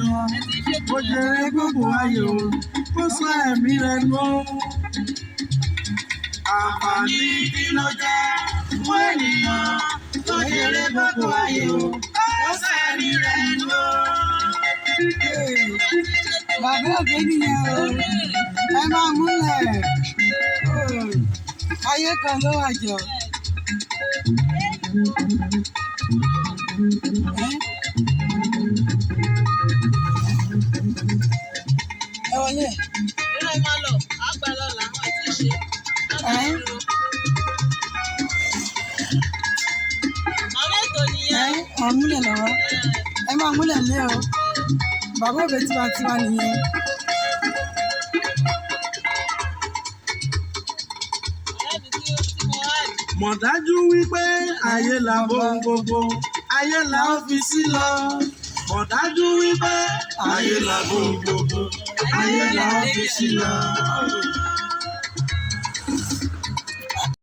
ènìyàn ó jèrè gbogbo ayò ó sọ ẹ̀mí rẹ̀ nù. Àǹfààní kí ló jẹ́ fún ènìyàn tó jèrè gbogbo ayò ó sọ ẹ̀mí rẹ̀ nù. Bàbá òbí nìyẹn o, ẹ máa múlẹ̀. Ayé kan ló wà jọ. Ẹ wọlé. Ilé máa lọ, àgbà lọ́la, àwọn àti ṣe. Àwọn ètò nìyẹn. Ẹ múlẹ̀ lọ́wọ́. Ẹ máa múlẹ̀ lé o. Bàbá òbí tiwa nìyẹn. Mọ̀ dájú wípé ayé la ohun gbogbo, ayé la ó fi sí lọ. Mọ̀ dájú wípé ayé la ohun gbogbo, ayé la ó fi sí lọ.